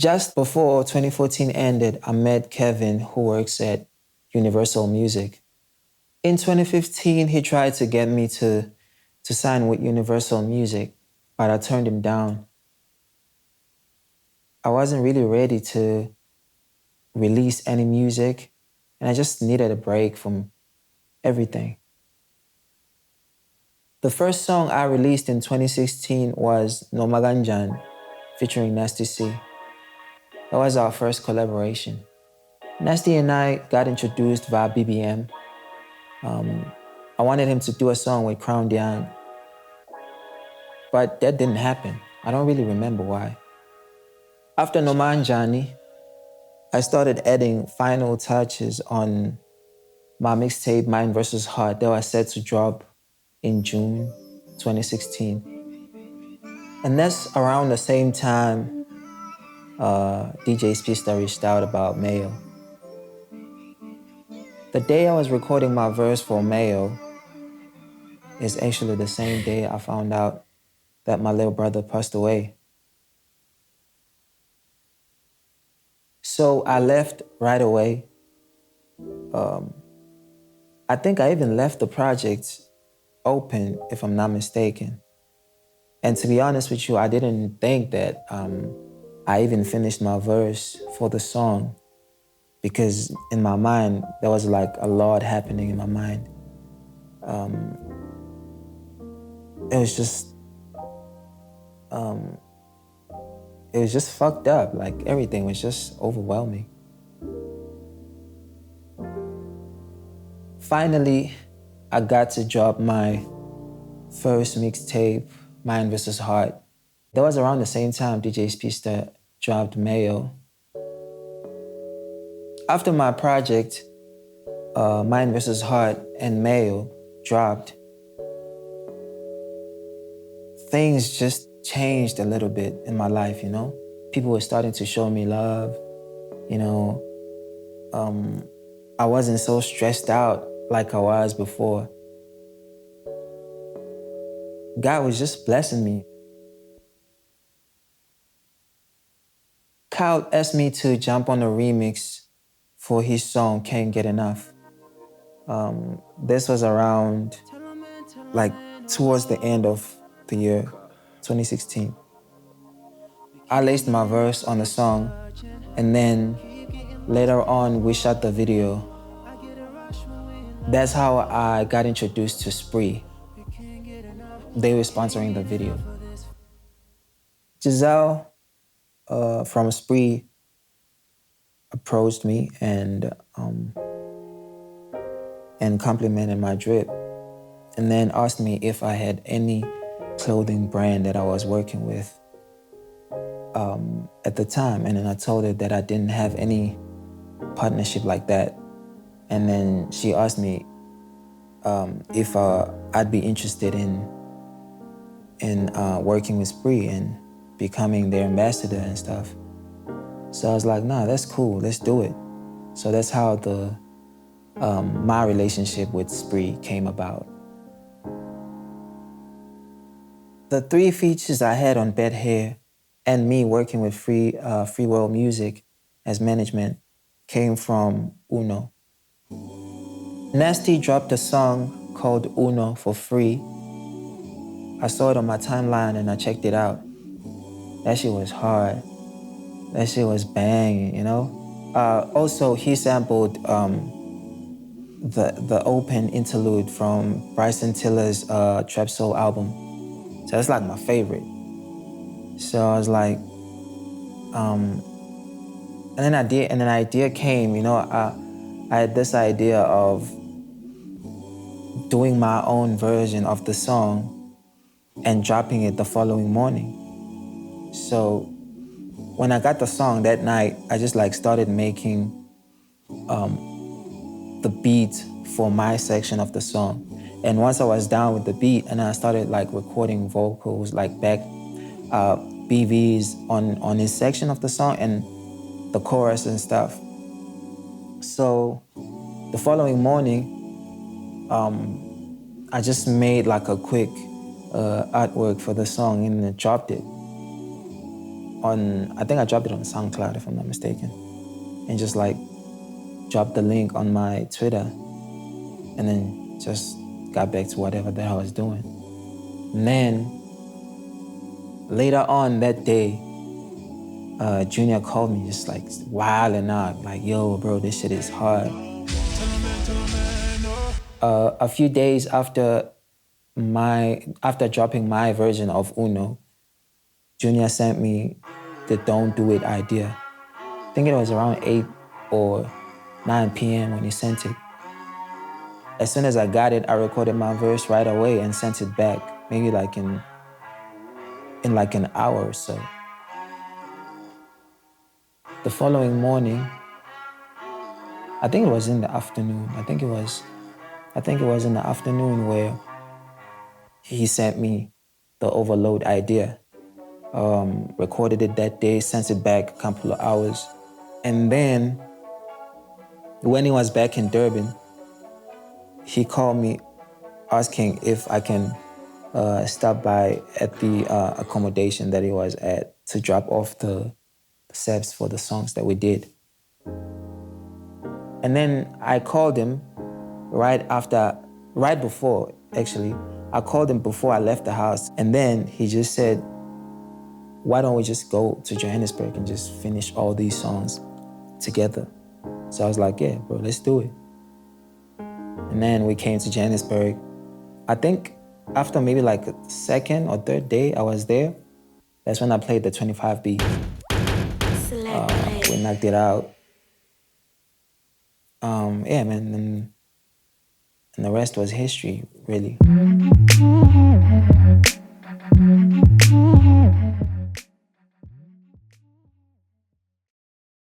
Just before 2014 ended, I met Kevin, who works at Universal Music. In 2015, he tried to get me to sign with Universal Music, but I turned him down. I wasn't really ready to release any music, and I just needed a break from everything. The first song I released in 2016 was NOMAKANJANI, featuring Nasty C. That was our first collaboration. Nasty and I got introduced via BBM. I wanted him to do a song with Crown Dion, but that didn't happen. I don't really remember why. After NOMAKANJANI, I started adding final touches on my mixtape, Mind vs. Heart, that was set to drop in June 2016. And that's around the same time DJ Spista reached out about MAYO. The day I was recording my verse for MAYO is actually the same day I found out that my little brother passed away. So I left right away. I think I even left the project open, if I'm not mistaken. And to be honest with you, I didn't think that I even finished my verse for the song, because in my mind, there was like a lot happening in my mind. It was just fucked up. Like everything was just overwhelming. Finally, I got to drop my first mixtape, Mind vs. Heart. That was around the same time DJ Spista dropped MAYO. After my project, Mind vs. Heart and MAYO dropped, things just changed a little bit in my life, you know? People were starting to show me love, you know? I wasn't so stressed out like I was before. God was just blessing me. Kyle asked me to jump on a remix for his song, Can't Get Enough. This was around, like, towards the end of the year, 2016. I laced my verse on the song, and then later on, we shot the video. That's how I got introduced to Spree. They were sponsoring the video. Giselle from Spree approached me and complimented my drip, and then asked me if I had any clothing brand that I was working with at the time. And then I told her that I didn't have any partnership like that. And then she asked me if I'd be interested in working with Spree and becoming their ambassador and stuff. So I was like, nah, that's cool, let's do it. So that's how my relationship with Spree came about. The 3 features I had on Bed Hair and me working with Free World Music as management came from Uno. Nasty dropped a song called Uno for free. I saw it on my timeline and I checked it out. That shit was hard. That shit was banging, you know? Also, he sampled the open interlude from Bryson Tiller's Trap Soul album. So that's like my favorite. So I was like, and then an idea came, you know, I had this idea of doing my own version of the song and dropping it the following morning. So when I got the song that night, I just like started making the beat for my section of the song. And once I was down with the beat, and I started like recording vocals, like back BVs on his section of the song and the chorus and stuff. So the following morning, I just made like a quick artwork for the song and then dropped it. I think I dropped it on SoundCloud if I'm not mistaken, and just like dropped the link on my Twitter, and then just got back to whatever the hell I was doing. And then later on that day, Junior called me just like wilding out, like, yo, bro, this shit is hard. A few days after dropping my version of Uno, Junior sent me the Don't Do It idea. I think it was around 8 or 9 p.m. when he sent it. As soon as I got it, I recorded my verse right away and sent it back, maybe like in like an hour or so. The following morning, I think it was in the afternoon. I think it was in the afternoon where he sent me the overload idea. Recorded it that day, sent it back a couple of hours. And then when he was back in Durban, he called me asking if I can stop by at the accommodation that he was at to drop off the steps for the songs that we did. And then I called him right before, actually. I called him before I left the house. And then he just said, why don't we just go to Johannesburg and just finish all these songs together? So I was like, yeah, bro, let's do it. And then we came to Johannesburg. I think after maybe like a second or third day I was there, that's when I played the 25 beat. We knocked it out. Yeah, man, and the rest was history, really.